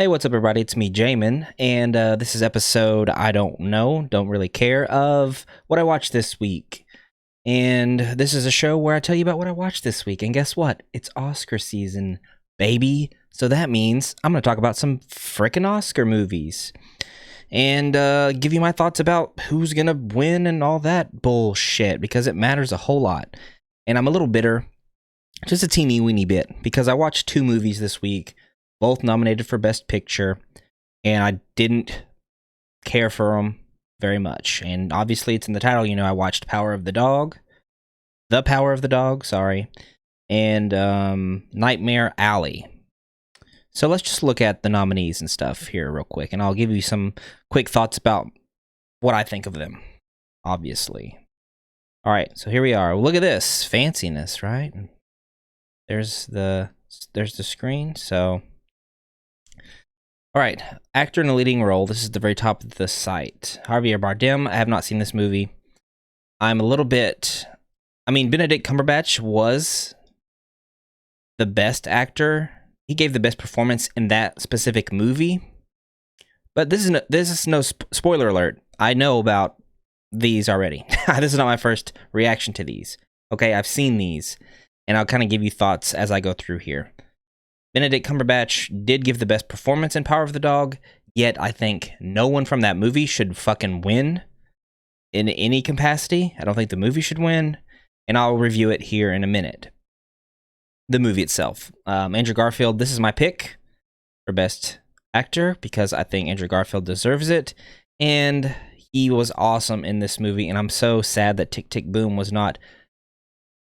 Hey, what's up, everybody? It's me, Jamin, and this is episode I don't know, don't really care of what I watched this week. And this is a show where I tell you about what I watched this week. And guess what? It's Oscar season, baby. So that means I'm going to talk about some frickin' Oscar movies and give you my thoughts about who's going to win and all that bullshit because it matters a whole lot. And I'm a little bitter, just a teeny weeny bit, because I watched two movies this week, both nominated for Best Picture, and I didn't care for them very much. And obviously, it's in the title. You know, I watched The Power of the Dog, sorry, and Nightmare Alley. So let's just look at the nominees and stuff here real quick, and I'll give you some quick thoughts about what I think of them, obviously. All right, so here we are. Look at this fanciness, right? There's the screen, so... All right, actor in a leading role. This is the very top of the site. Javier Bardem. I have not seen this movie. I'm a little bit... I mean, Benedict Cumberbatch was the best actor. He gave the best performance in that specific movie. But this is no spoiler alert. I know about these already. This is not my first reaction to these. Okay, I've seen these, and I'll kind of give you thoughts as I go through here. Benedict Cumberbatch did give the best performance in Power of the Dog, yet I think no one from that movie should fucking win in any capacity. I don't think the movie should win, and I'll review it here in a minute. The movie itself. Andrew Garfield, this is my pick for Best Actor, because I think Andrew Garfield deserves it, and he was awesome in this movie, and I'm so sad that Tick, Tick, Boom was not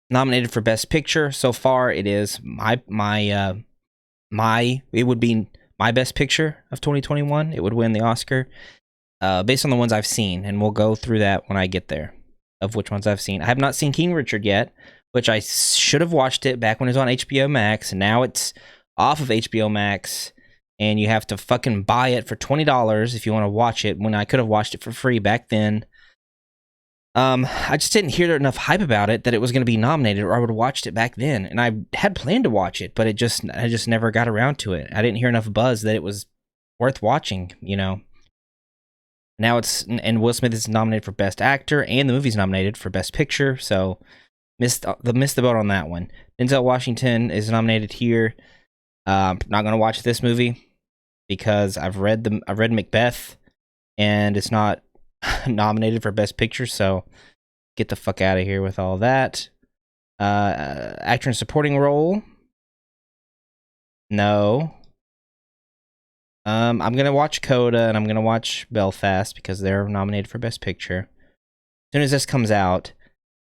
nominated for Best Picture. So far, it is it would be my best picture of 2021. It would win the Oscar based on the ones I've seen, and we'll go through that when I get there of which ones I've seen. I have not seen King Richard yet, which I should have watched it back when it was on HBO Max, and now it's off of HBO Max, and you have to fucking buy it for $20 if you want to watch it, when I could have watched it for free back then. I just didn't hear enough hype about it that it was going to be nominated, or I would have watched it back then. And I had planned to watch it, but I just never got around to it. I didn't hear enough buzz that it was worth watching, you know. Now and Will Smith is nominated for Best Actor, and the movie's nominated for Best Picture, so missed the boat on that one. Denzel Washington is nominated here. Not going to watch this movie because I've read Macbeth, and it's not nominated for Best Picture, so get the fuck out of here with all that. Actor in supporting role, no. I'm gonna watch Coda, and I'm gonna watch Belfast because they're nominated for Best Picture. As soon as this comes out,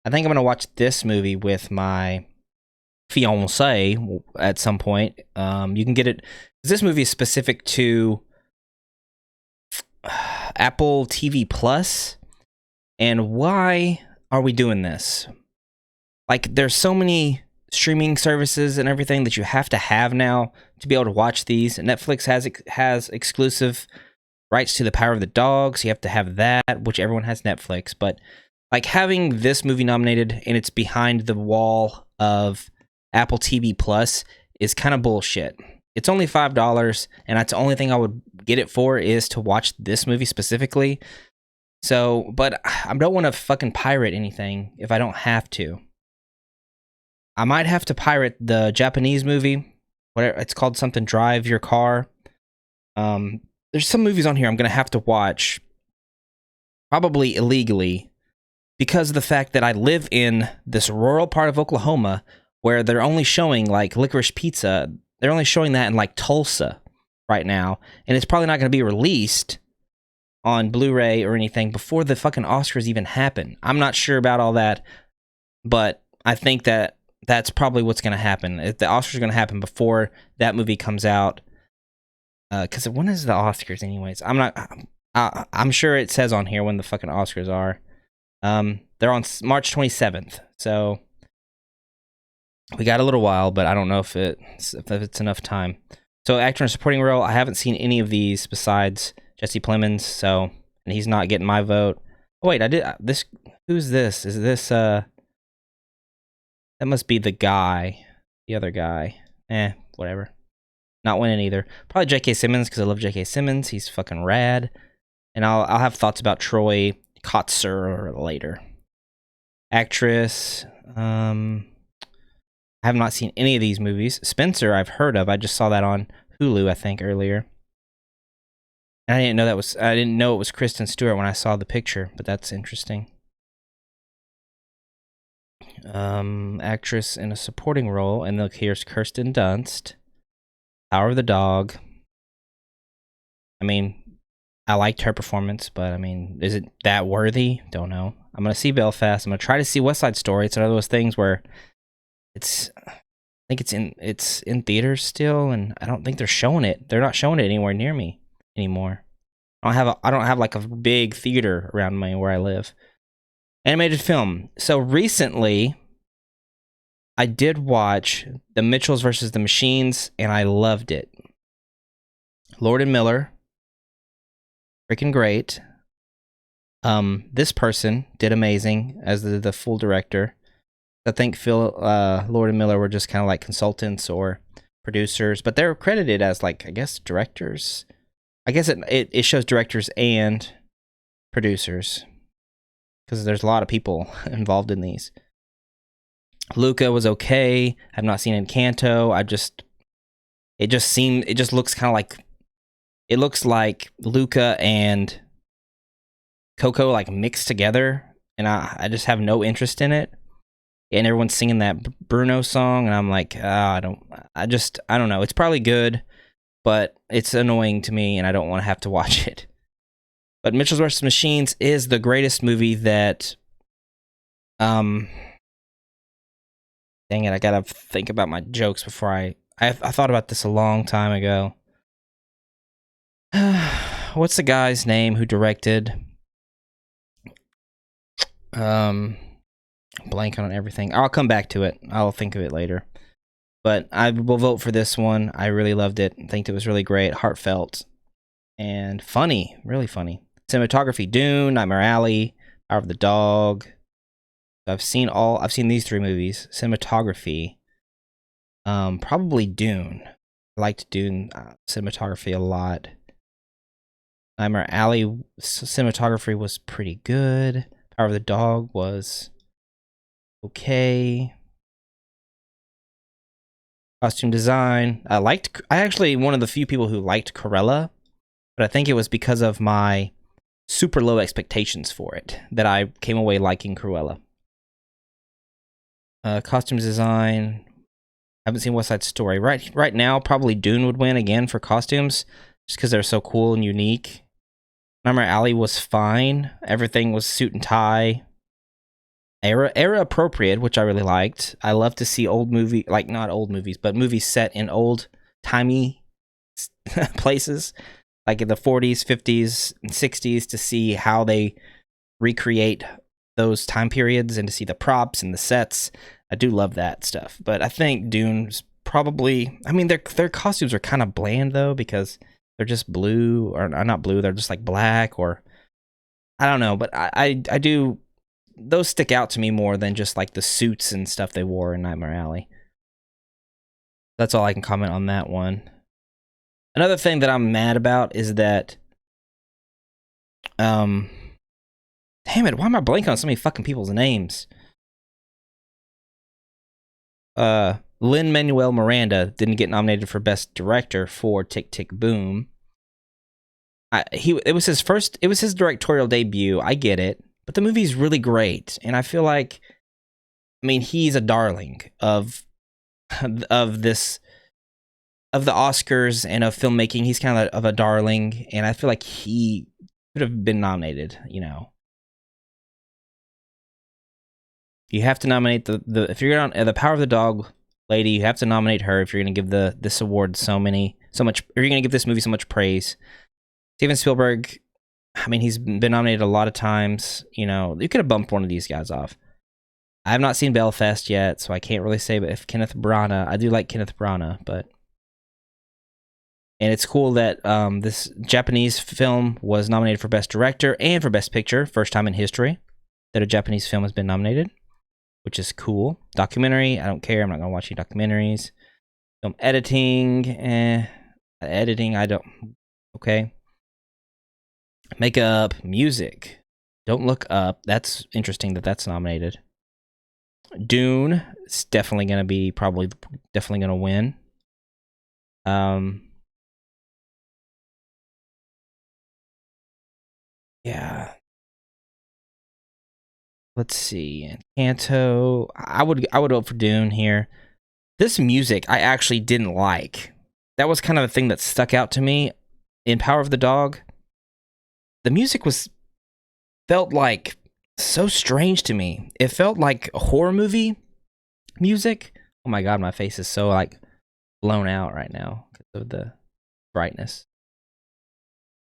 I think I'm gonna watch this movie with my fiance at some point. You can get it. This movie is specific to Apple TV Plus, and why are we doing this? Like, there's so many streaming services and everything that you have to have now to be able to watch these. Netflix has exclusive rights to The Power of the Dog, so you have to have that, which everyone has Netflix. But like, having this movie nominated and it's behind the wall of Apple TV Plus is kind of bullshit. It's only $5, and that's the only thing I would get it for, is to watch this movie specifically. So, but I don't want to fucking pirate anything if I don't have to. I might have to pirate the Japanese movie. Whatever it's called, something Drive Your Car. There's some movies on here I'm going to have to watch, probably illegally, because of the fact that I live in this rural part of Oklahoma where they're only showing, like, Licorice Pizza. They're only showing that in, like, Tulsa right now, and it's probably not going to be released on Blu-ray or anything before the fucking Oscars even happen. I'm not sure about all that, but I think that that's probably what's going to happen. The Oscars are going to happen before that movie comes out. Because when is the Oscars anyways? I'm sure it says on here when the fucking Oscars are. They're on March 27th, so we got a little while, but I don't know if it's enough time. So, actor in supporting role, I haven't seen any of these besides Jesse Plemons, so, and he's not getting my vote. Oh, wait, I did this. Who's this? Is this that must be the guy, the other guy. Whatever. Not winning either. Probably J.K. Simmons because I love J.K. Simmons. He's fucking rad. And I'll have thoughts about Troy Kotsur later. Actress. I have not seen any of these movies. Spencer, I've heard of. I just saw that on Hulu, I think, earlier. And I didn't know it was Kristen Stewart when I saw the picture, but that's interesting. Actress in a supporting role, and look, here's Kirsten Dunst. Power of the Dog. I mean, I liked her performance, but I mean, is it that worthy? Don't know. I'm gonna see Belfast. I'm gonna try to see West Side Story. It's one of those things where I think it's in theaters still, and I don't think they're showing it. They're not showing it anywhere near me anymore. I don't have like a big theater around me where I live. Animated film. So recently, I did watch The Mitchells vs. the Machines, and I loved it. Lord and Miller, freaking great. This person did amazing as the full director. I think Lord and Miller were just kind of like consultants or producers, but they're credited as like, I guess, directors. I guess it shows directors and producers because there's a lot of people involved in these. Luca was okay. I've not seen Encanto. It just looks kind of like, it looks like Luca and Coco like mixed together, and I just have no interest in it. And everyone's singing that Bruno song, and I'm like, I don't know. It's probably good, but it's annoying to me, and I don't want to have to watch it. But Mitchells vs. Machines is the greatest movie that, dang it, I gotta think about my jokes before I thought about this a long time ago. What's the guy's name who directed? Blank on everything. I'll come back to it. I'll think of it later. But I will vote for this one. I really loved it. I think it was really great, heartfelt, and funny. Really funny. Cinematography: Dune, Nightmare Alley, Power of the Dog. I've seen these three movies. Cinematography, probably Dune. I liked Dune cinematography a lot. Nightmare Alley cinematography was pretty good. Power of the Dog was okay. Costume design. I actually one of the few people who liked Cruella, but I think it was because of my super low expectations for it that I came away liking Cruella. Costumes design. I haven't seen West Side Story. Right now, probably Dune would win again for costumes, just because they're so cool and unique. Nightmare Alley was fine. Everything was suit and tie. Era appropriate, which I really liked. I love to see not old movies, but movies set in old timey places, like in the 40s, 50s, and 60s, to see how they recreate those time periods and to see the props and the sets. I do love that stuff. But I think Dune's probably, I mean, their costumes are kind of bland though, because they're just blue, or not blue, they're just like black, or I don't know, but I do, those stick out to me more than just like the suits and stuff they wore in Nightmare Alley. That's all I can comment on that one. Another thing that I'm mad about is that, damn it, why am I blanking on so many fucking people's names? Lin-Manuel Miranda didn't get nominated for Best Director for Tick, Tick, Boom. It was his directorial debut. I get it, but the movie's really great, and I feel like, I mean, he's a darling of the Oscars and of filmmaking. He's kind of a darling, and I feel like he could have been nominated. You know, you have to nominate if you're on the Power of the Dog lady, you have to nominate her if you're going to give this award so much, if you're going to give this movie so much praise. Steven Spielberg, I mean, he's been nominated a lot of times. You know, you could have bumped one of these guys off. I have not seen Belfast yet, so I can't really say. But if Kenneth Branagh, I do like Kenneth Branagh, and it's cool that this Japanese film was nominated for Best Director and for Best Picture, first time in history that a Japanese film has been nominated, which is cool. Documentary, I don't care. I'm not going to watch any documentaries. Film editing, editing, I don't, okay. Makeup, music, Don't Look Up. That's interesting that that's nominated. Dune, it's definitely going to be, definitely going to win. Yeah. Let's see. Encanto. I would vote for Dune here. This music I actually didn't like. That was kind of the thing that stuck out to me in Power of the Dog. The music felt like so strange to me. It felt like a horror movie music. Oh my god, my face is so like blown out right now because of the brightness.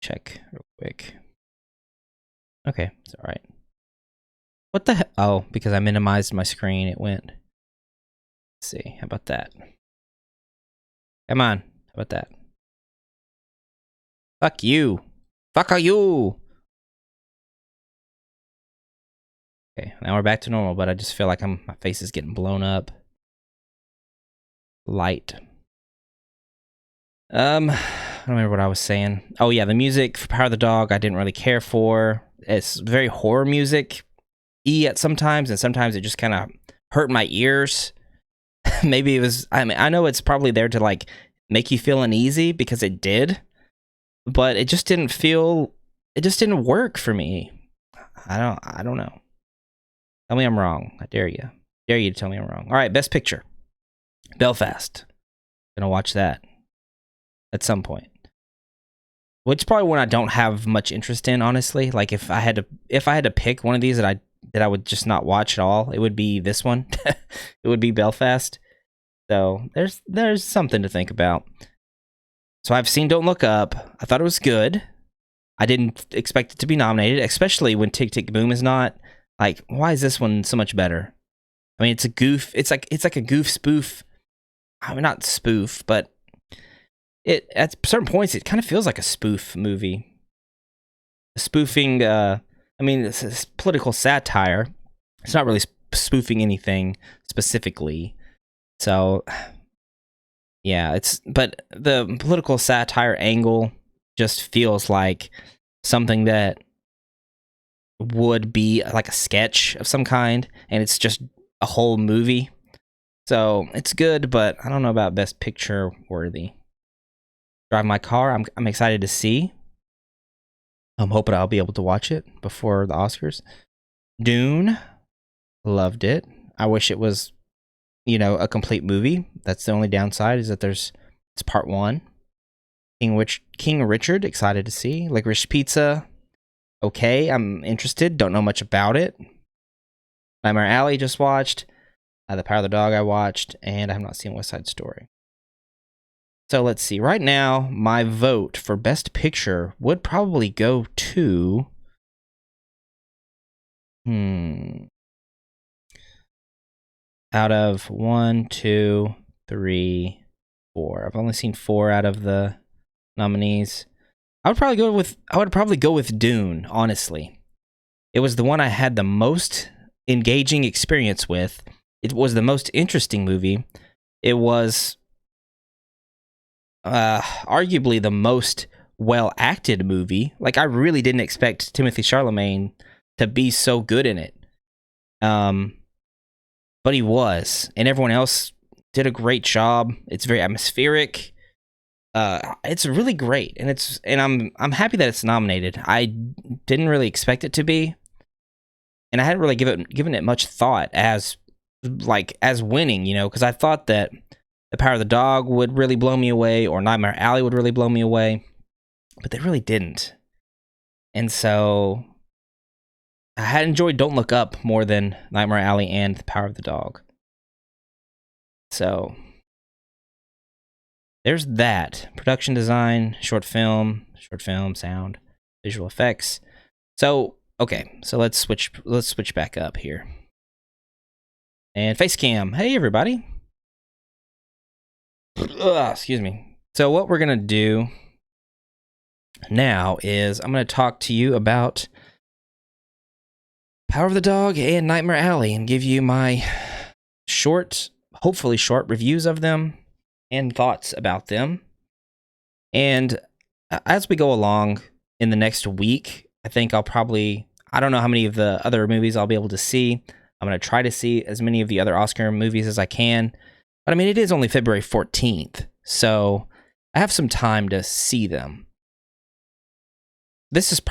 Check real quick. Okay, it's all right. What the hell? Oh, because I minimized my screen, it went. Let's see. How about that? Come on. How about that? Fuck you. Fuck you. Okay, now we're back to normal, but I just feel like my face is getting blown up. Light. I don't remember what I was saying. Oh yeah, the music for Power of the Dog I didn't really care for. It's very horror music-y at sometimes, and sometimes it just kind of hurt my ears. Maybe it was, I mean, I know it's probably there to like make you feel uneasy because it did, but it just didn't work for me. I don't know. Tell me I'm wrong. I dare you. Dare you to tell me I'm wrong. All right, Best Picture. Belfast. Gonna watch that at some point. Which is probably one I don't have much interest in, honestly. Like if I had to pick one of these that I would just not watch at all, it would be this one. It would be Belfast. So there's something to think about. So I've seen Don't Look Up. I thought it was good. I didn't expect it to be nominated, especially when Tick Tick Boom is not. Like, why is this one so much better? I mean, it's a goof. It's like a goof spoof. I mean, not spoof, but at certain points it kind of feels like a spoof movie. Spoofing. I mean, it's political satire. It's not really spoofing anything specifically. So, yeah, but the political satire angle just feels like something that would be like a sketch of some kind, and it's just a whole movie. So it's good, but I don't know about Best Picture worthy. Drive My Car, I'm excited to see. I'm hoping I'll be able to watch it before the Oscars. Dune, loved it. I wish it was, a complete movie. That's the only downside, is that it's part one. King Richard, excited to see. Licorice Pizza, okay, I'm interested. Don't know much about it. Nightmare Alley just watched. The Power of the Dog I watched, and I have not seen West Side Story. So let's see. Right now, my vote for Best Picture would probably go to... Out of 1, 2, 3, 4. I've only seen 4 out of the nominees. I would probably go with Dune, honestly. It was the one I had the most engaging experience with. It was the most interesting movie. It was arguably the most well-acted movie. Like, I really didn't expect Timothée Chalamet to be so good in it. But he was, and everyone else did a great job. It's very atmospheric. It's really great, and I'm happy that it's nominated. I didn't really expect it to be, and I hadn't really given it much thought as winning, because I thought that The Power of the Dog would really blow me away, or Nightmare Alley would really blow me away, but they really didn't. And so I had enjoyed Don't Look Up more than Nightmare Alley and The Power of the Dog. So there's that. Production design, short film, sound, visual effects. So, okay, so let's switch back up here. And face cam. Hey everybody. Excuse me. So what we're gonna do now is I'm gonna talk to you about Power of the Dog and Nightmare Alley and give you my hopefully short reviews of them. and thoughts about them. And as we go along in the next week, I think I don't know how many of the other movies I'll be able to see. I'm going to try to see as many of the other Oscar movies as I can. But I mean, it is only February 14th, so I have some time to see them. This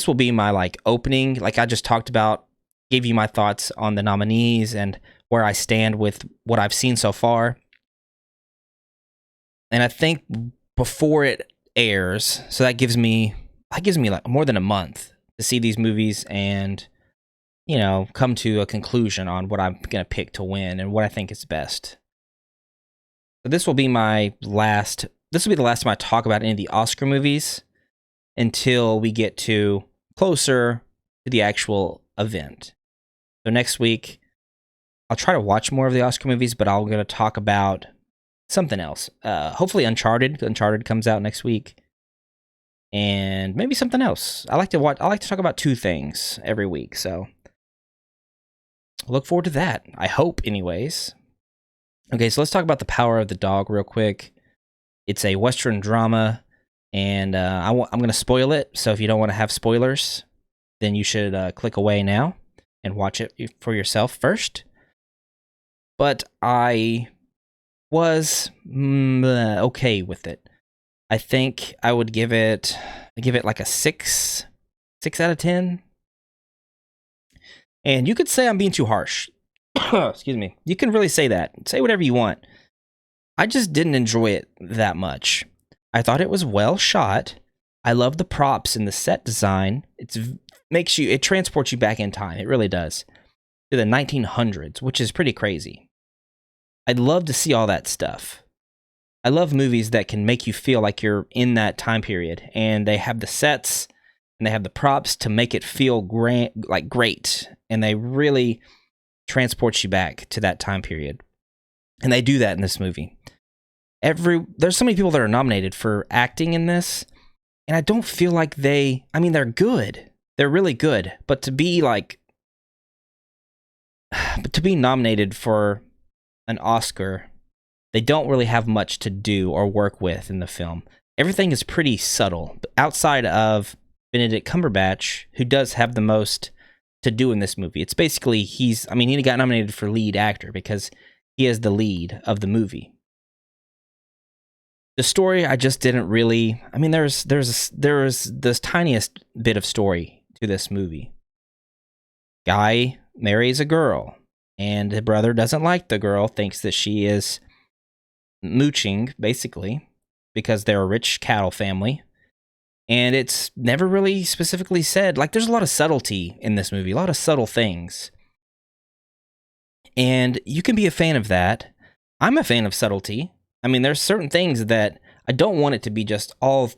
will be my like opening, like I just talked about, gave you my thoughts on the nominees and where I stand with what I've seen so far. And I think before it airs, so that gives me like more than a month to see these movies and, come to a conclusion on what I'm going to pick to win and what I think is best. So this will be the last time I talk about any of the Oscar movies until we get to closer to the actual event. So next week, I'll try to watch more of the Oscar movies, but I'm going to talk about something else. Hopefully Uncharted. Uncharted comes out next week. And maybe something else. I like to talk about two things every week, so look forward to that. I hope, anyways. Okay, so let's talk about The Power of the Dog real quick. It's a Western drama, and I'm going to spoil it, so if you don't want to have spoilers, then you should click away now and watch it for yourself first. But I was okay with it. I think I would give it like a 6 out of 10. And you could say I'm being too harsh. Excuse me. You can really say that. Say whatever you want. I just didn't enjoy it that much. I thought it was well shot. I love the props and the set design. It transports you back in time. It really does. To the 1900s, which is pretty crazy. I'd love to see all that stuff. I love movies that can make you feel like you're in that time period, and they have the sets and they have the props to make it feel great, and they really transport you back to that time period. And they do that in this movie. There's so many people that are nominated for acting in this, and I don't feel like they're good. They're really good, but to be nominated for an Oscar, they don't really have much to do or work with in the film. Everything is pretty subtle, outside of Benedict Cumberbatch, who does have the most to do in this movie. It's basically he got nominated for lead actor because he is the lead of the movie. The story, I just didn't really. There's this tiniest bit of story to this movie. Guy marries a girl, and the brother doesn't like the girl, thinks that she is mooching, basically, because they're a rich cattle family. And it's never really specifically said. Like, there's a lot of subtlety in this movie, a lot of subtle things. And you can be a fan of that. I'm a fan of subtlety. There's certain things that I don't want it to be just all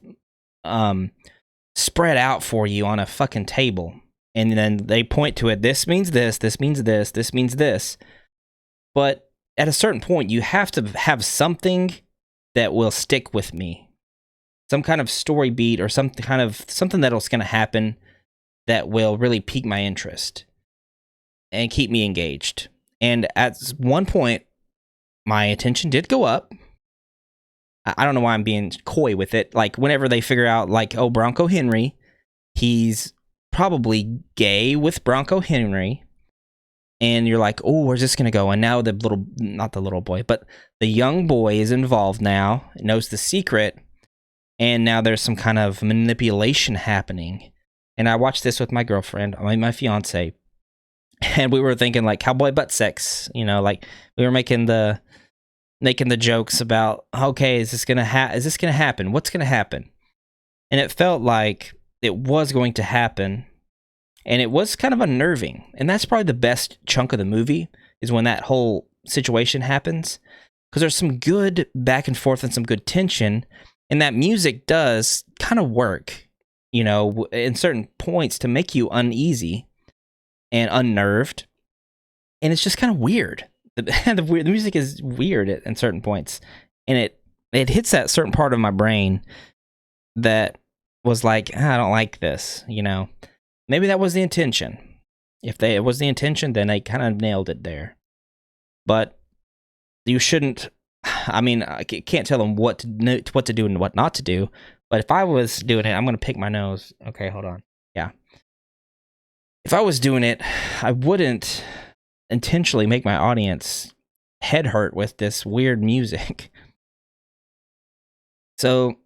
spread out for you on a fucking table. And then they point to it. This means this. This means this. This means this. But at a certain point, you have to have something that will stick with me. Some kind of story beat or something that's going to happen that will really pique my interest and keep me engaged. And at one point, my attention did go up. I don't know why I'm being coy with it. Like, whenever they figure out, like, oh, Bronco Henry, he's probably gay with Bronco Henry. And you're like, oh, where's this going to go? And now not the little boy, but the young boy is involved now, knows the secret. And now there's some kind of manipulation happening. And I watched this with my girlfriend, my fiance. And we were thinking, like, cowboy butt sex. Like, we were making the jokes about, okay, is this going to happen? What's going to happen? And it felt like it was going to happen. And it was kind of unnerving. And that's probably the best chunk of the movie, is when that whole situation happens. Because there's some good back and forth and some good tension. And that music does kind of work, in certain points to make you uneasy and unnerved. And it's just kind of weird. The music is weird at certain points. And it hits that certain part of my brain that was like, I don't like this, Maybe that was the intention. If it was the intention, then they kind of nailed it there. But you shouldn't I mean, I can't tell them what to do and what not to do. But if I was doing it, I'm gonna pick my nose. Okay, hold on. Yeah. If I was doing it, I wouldn't intentionally make my audience head hurt with this weird music. So,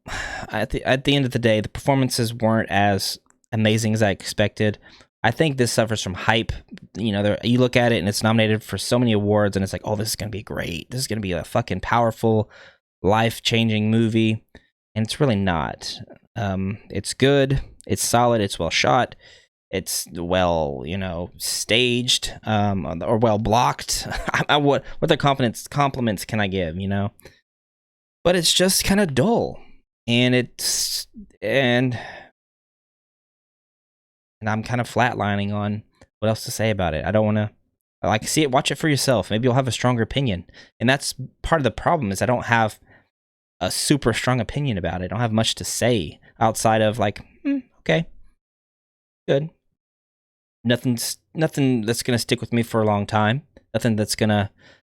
at the end of the day, the performances weren't as amazing as I expected. I think this suffers from hype. You know, you look at it and it's nominated for so many awards, and it's like, oh, this is gonna be great. This is gonna be a fucking powerful, life-changing movie, and it's really not. It's good. It's solid. It's well shot. It's well, staged, or well blocked. What the compliments can I give? But it's just kind of dull, and and I'm kind of flatlining on what else to say about it. I don't want to see it. Watch it for yourself. Maybe you'll have a stronger opinion, and that's part of the problem. Is I don't have a super strong opinion about it. I don't have much to say outside of okay, good. Nothing that's gonna stick with me for a long time. Nothing that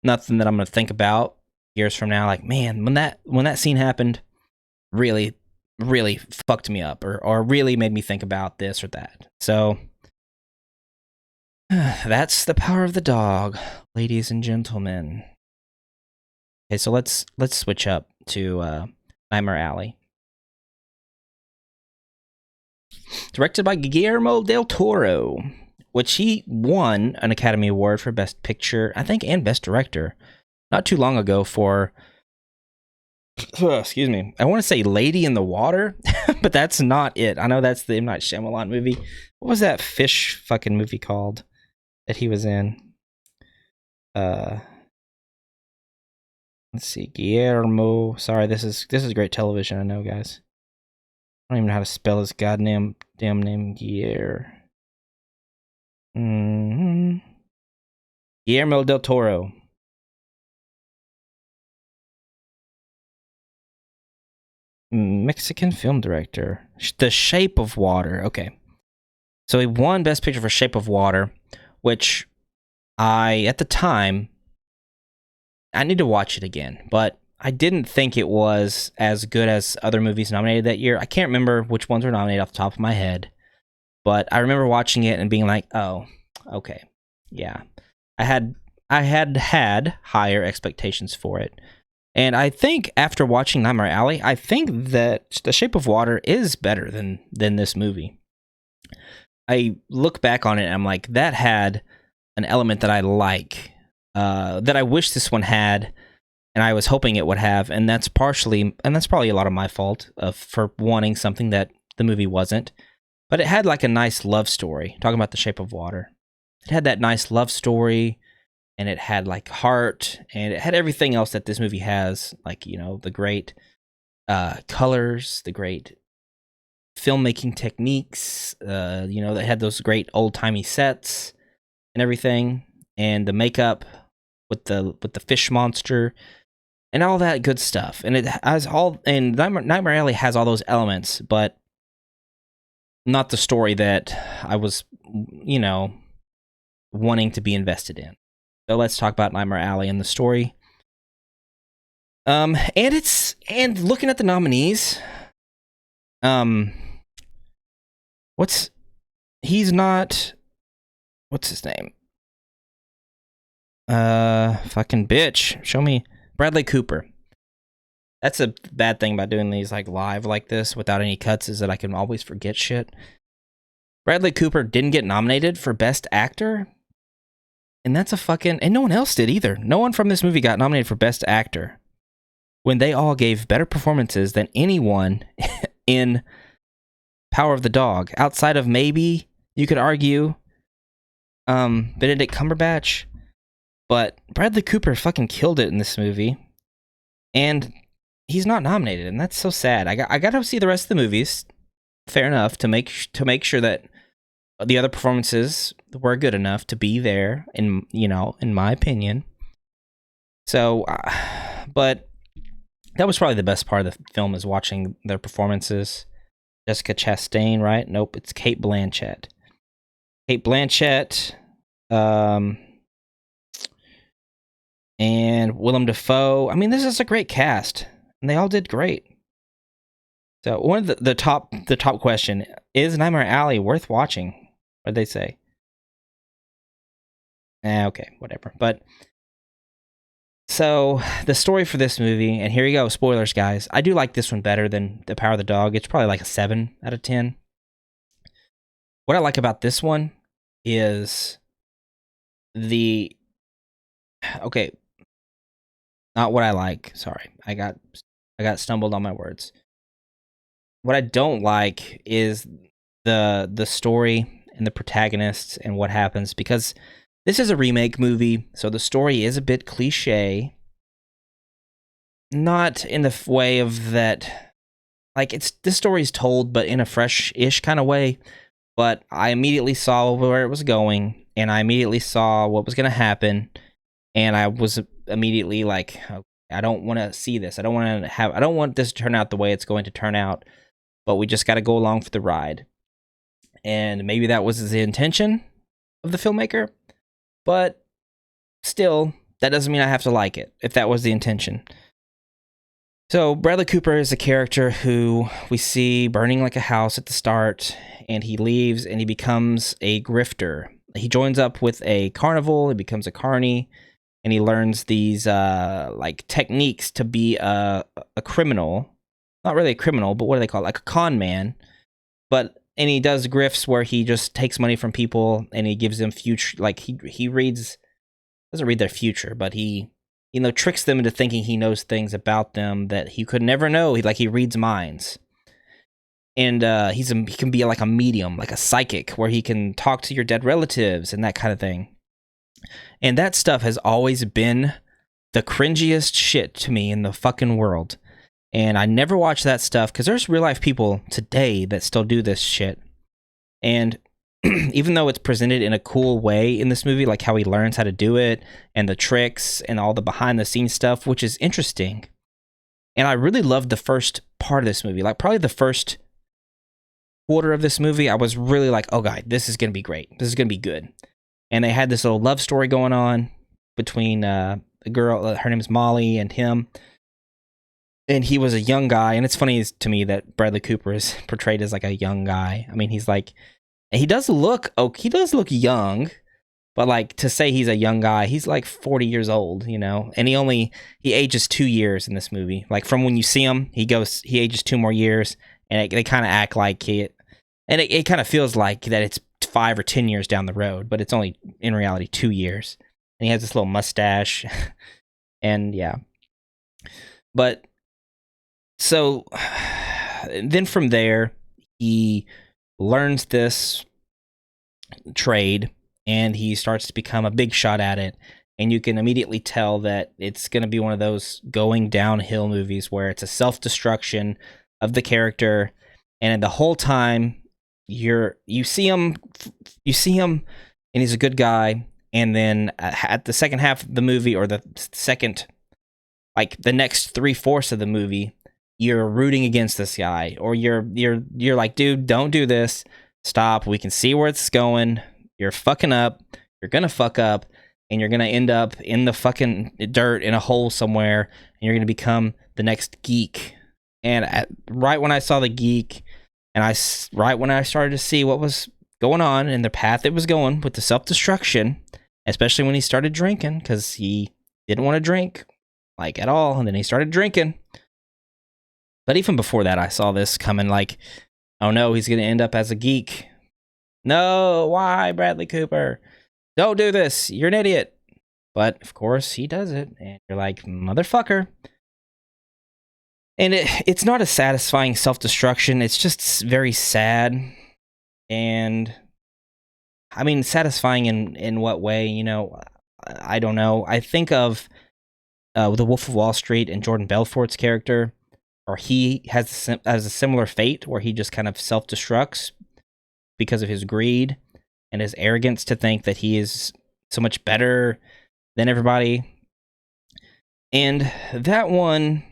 I'm gonna think about years from now. Like, man, when that scene happened, really, really fucked me up, or really made me think about this or that. So that's the power of the dog, ladies and gentlemen. Okay, so let's switch up to Nightmare Alley. Directed by Guillermo del Toro, which he won an Academy Award for Best Picture, I think, and Best Director not too long ago for, excuse me, I want to say Lady in the Water, but that's not it. I know that's the M. Night Shyamalan movie. What was that fish fucking movie called that he was in? Let's see, Guillermo. Sorry, this is great television. I know, guys. I don't even know how to spell his goddamn name. Guillermo del Toro. Mexican film director. The Shape of Water. Okay. So he won Best Picture for Shape of Water, which at the time, I need to watch it again, but I didn't think it was as good as other movies nominated that year. I can't remember which ones were nominated off the top of my head, but I remember watching it and being like, oh, okay. Yeah. I had higher expectations for it. And I think after watching Nightmare Alley, I think that The Shape of Water is better than this movie. I look back on it and I'm like, that had an element that I like, that I wish this one had, and I was hoping it would have, and that's probably a lot of my fault for wanting something that the movie wasn't. But it had like a nice love story. Talking about The Shape of Water, it had that nice love story, and it had like heart, and it had everything else that this movie has, like, the great colors, the great filmmaking techniques. They had those great old timey sets and everything, and the makeup with the fish monster and all that good stuff. And it has and Nightmare Alley has all those elements, but not the story that I was, wanting to be invested in. So let's talk about Nightmare Alley and the story. And looking at the nominees, what's his name? Fucking bitch. Show me Bradley Cooper. That's a bad thing about doing these like live like this without any cuts, is that I can always forget shit. Bradley Cooper didn't get nominated for Best Actor. And that's and no one else did either. No one from this movie got nominated for Best Actor, when they all gave better performances than anyone in Power of the Dog, outside of maybe, you could argue, Benedict Cumberbatch. But Bradley Cooper fucking killed it in this movie, and he's not nominated, and that's so sad. I got to see the rest of the movies, fair enough, to make sure that the other performances were good enough to be there, in my opinion. So, but that was probably the best part of the film, is watching their performances. Jessica Chastain, right? Nope, it's Cate Blanchett. Cate Blanchett, and Willem Dafoe. I mean, this is a great cast, and they all did great. So one of the top question is Nightmare Alley worth watching? What did they say? Okay, whatever. But so the story for this movie, and here you go, spoilers, guys. I do like this one better than The Power of the Dog. It's probably like a 7 out of 10. What I like about this one is okay, not what I like. Sorry, I got stumbled on my words. What I don't like is the story and the protagonists and what happens, because this is a remake movie, so the story is a bit cliche. Not in the way of that, like, this story is told, but in a fresh-ish kind of way. But I immediately saw where it was going, and I immediately saw what was going to happen, and I was immediately like, I don't want to see this. I don't want this to turn out the way it's going to turn out, but we just got to go along for the ride. And maybe that was the intention of the filmmaker, but still, that doesn't mean I have to like it, if that was the intention. So Bradley Cooper is a character who we see burning like a house at the start, and he leaves and he becomes a grifter. He joins up with a carnival, he becomes a carny, and he learns these like techniques to be a criminal. Not really a criminal, but what do they call it? Like a con man. And he does grifts where he just takes money from people and he gives them future, like he doesn't read their future, but he tricks them into thinking he knows things about them that he could never know. He reads minds. And he can be like a medium, like a psychic, where he can talk to your dead relatives and that kind of thing. And that stuff has always been the cringiest shit to me in the fucking world. And I never watch that stuff because there's real life people today that still do this shit. And even though it's presented in a cool way in this movie, like how he learns how to do it and the tricks and all the behind the scenes stuff, which is interesting. And I really loved the first part of this movie, like probably the first quarter of this movie. I was really like, oh god, this is going to be great. This is going to be good. And they had this little love story going on between a girl, her name is Molly, and him. And he was a young guy, and it's funny to me that Bradley Cooper is portrayed as like a young guy. I mean, he does look young, but like to say he's a young guy, he's like 40 years old, and he ages 2 years in this movie. Like from when you see him, he ages 2 more years, and they kind of act like it kind of feels like that it's 5 or 10 years down the road, but it's only in reality 2 years. And he has this little mustache, and yeah, but. So then from there, he learns this trade and he starts to become a big shot at it. And you can immediately tell that it's going to be one of those going downhill movies where it's a self-destruction of the character. And the whole time you see him and he's a good guy. And then at the second half of the movie, or the second, like the next 3/4 of the movie, you're rooting against this guy, or you're like, dude, don't do this. Stop. We can see where it's going. You're fucking up. You're gonna fuck up, and you're gonna end up in the fucking dirt in a hole somewhere, and you're gonna become the next geek. And right when I saw the geek, and right when I started to see what was going on and the path it was going with the self-destruction, especially when he started drinking, because he didn't want to drink like at all, and then he started drinking. But even before that, I saw this coming, like, oh no, he's going to end up as a geek. No, why, Bradley Cooper? Don't do this. You're an idiot. But, of course, he does it. And you're like, motherfucker. And it's not a satisfying self-destruction. It's just very sad. And, I mean, satisfying in what way? I don't know. I think of The Wolf of Wall Street and Jordan Belfort's character, or he has a similar fate where he just kind of self-destructs because of his greed and his arrogance to think that he is so much better than everybody. And that one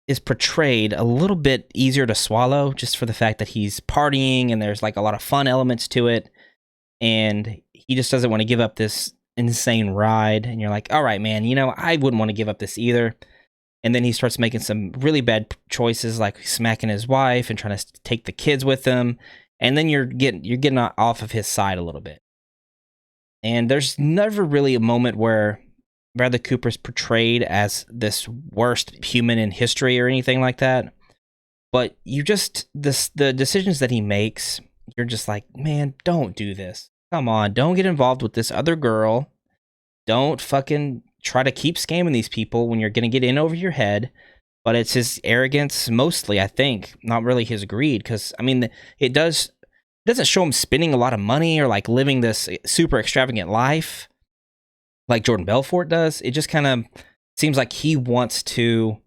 is portrayed a little bit easier to swallow, just for the fact that he's partying and there's like a lot of fun elements to it. And he just doesn't want to give up this insane ride, and you're like, all right, man, I wouldn't want to give up this either. And then he starts making some really bad choices, like smacking his wife and trying to take the kids with him. And then you're getting off of his side a little bit. And there's never really a moment where Bradley Cooper's portrayed as this worst human in history or anything like that. But the decisions that he makes, you're just like, man, don't do this. Come on, don't get involved with this other girl. Don't fucking try to keep scamming these people when you're going to get in over your head. But it's his arrogance mostly, I think, not really his greed. Because, I mean, it doesn't show him spending a lot of money or like living this super extravagant life like Jordan Belfort does. It just kind of seems like he wants to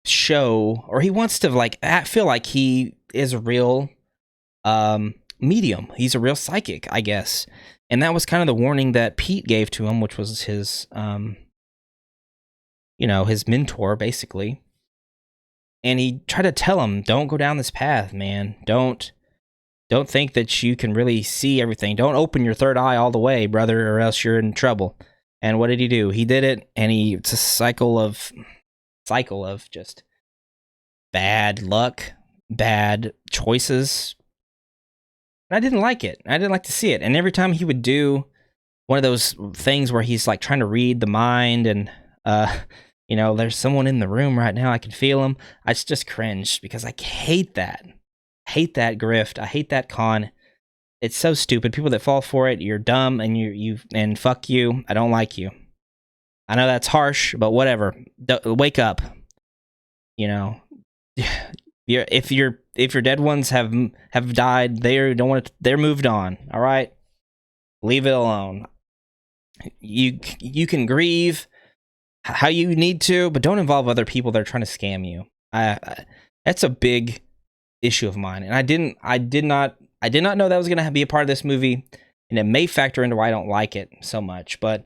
show, or he wants to like feel like he is a real medium. He's a real psychic, I guess. And that was kind of the warning that Pete gave to him, which was his his mentor, basically. And he tried to tell him, don't go down this path, man. Don't think that you can really see everything. Don't open your third eye all the way, brother, or else you're in trouble. And what did he do? He did it, and it's a cycle of just bad luck, bad choices. And I didn't like it. I didn't like to see it. And every time he would do one of those things where he's like trying to read the mind and there's someone in the room right now, I can feel him. I just cringed because I hate that. I hate that grift. I hate that con. It's so stupid. People that fall for it, you're dumb, and fuck you. I don't like you. I know that's harsh, but whatever. Wake up. If your dead ones have died, they're moved on. All right, leave it alone. You can grieve how you need to, but don't involve other people that are trying to scam you. That's a big issue of mine, and I did not know that was going to be a part of this movie, and it may factor into why I don't like it so much. But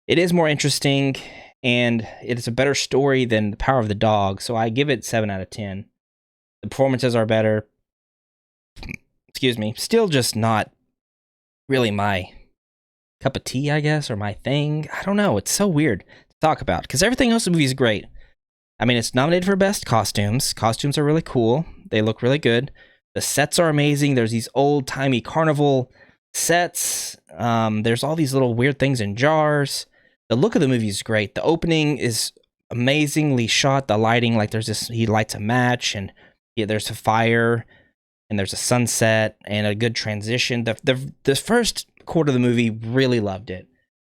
it is more interesting, and it's a better story than The Power of the Dog, so I give it 7 out of 10. The performances are better. Excuse me. Still just not really my cup of tea, I guess, or my thing. I don't know. It's so weird to talk about, because everything else in the movie is great. I mean, it's nominated for Best Costumes. Costumes are really cool. They look really good. The sets are amazing. There's these old-timey carnival sets. There's all these little weird things in jars. The look of the movie is great. The opening is amazingly shot. The lighting, like he lights a match, and there's a fire, and there's a sunset, and a good transition. The first quarter of the movie, really loved it.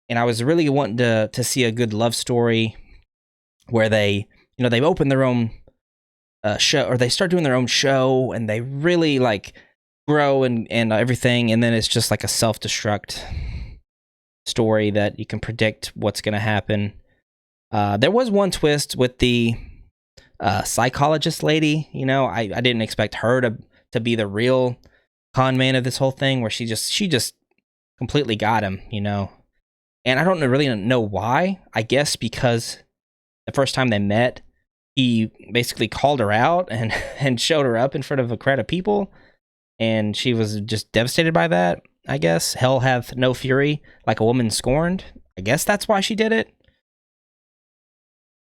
And I was really wanting to see a good love story where they open their own show, or they start doing their own show, and they really like grow and everything, and then it's just like a self-destruct story that you can predict what's going to happen. There was one twist with the psychologist lady. I didn't expect her to be the real con man of this whole thing, where she just completely got him, and I don't really know why. I guess because the first time they met, he basically called her out and showed her up in front of a crowd of people, and she was just devastated by that. I guess hell hath no fury like a woman scorned. I guess that's why she did it.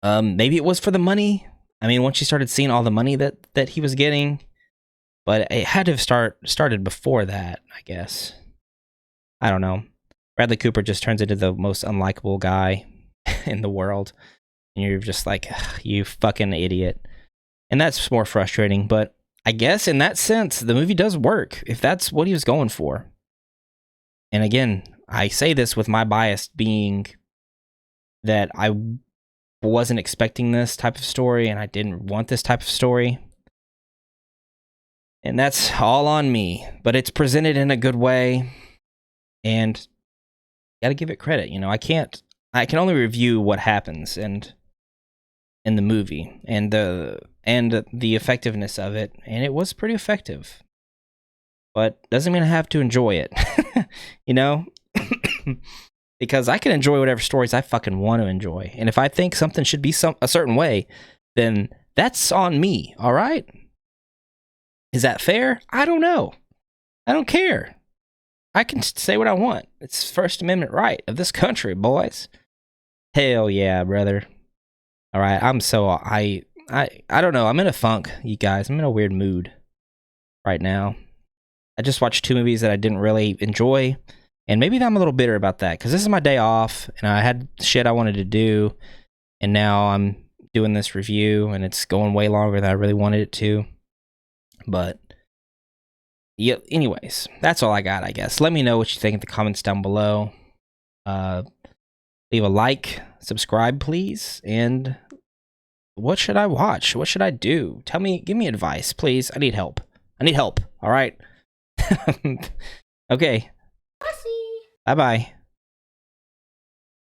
Maybe it was for the money. I mean, once she started seeing all the money that he was getting, but it had to have started before that, I guess. I don't know. Bradley Cooper just turns into the most unlikable guy in the world, and you're just like, you fucking idiot. And that's more frustrating, but I guess in that sense, the movie does work, if that's what he was going for. And again, I say this with my bias being that I wasn't expecting this type of story, and I didn't want this type of story. And that's all on me, but it's presented in a good way, and gotta give it credit. I can only review what happens in the movie and the effectiveness of it, and it was pretty effective. But doesn't mean I have to enjoy it, because I can enjoy whatever stories I fucking want to enjoy. And if I think something should be a certain way, then that's on me, all right? Is that fair? I don't know. I don't care. I can say what I want. It's First Amendment right of this country, boys. Hell yeah, brother. All right, I don't know. I'm in a funk, you guys. I'm in a weird mood right now. I just watched 2 movies that I didn't really enjoy, and maybe I'm a little bitter about that because this is my day off, and I had shit I wanted to do, and now I'm doing this review, and it's going way longer than I really wanted it to. But yeah, anyways, that's all I got, I guess. Let me know what you think in the comments down below. Leave a like, subscribe, please, and what should I watch? What should I do? Tell me, give me advice, please. I need help. All right? Okay. Bye-bye.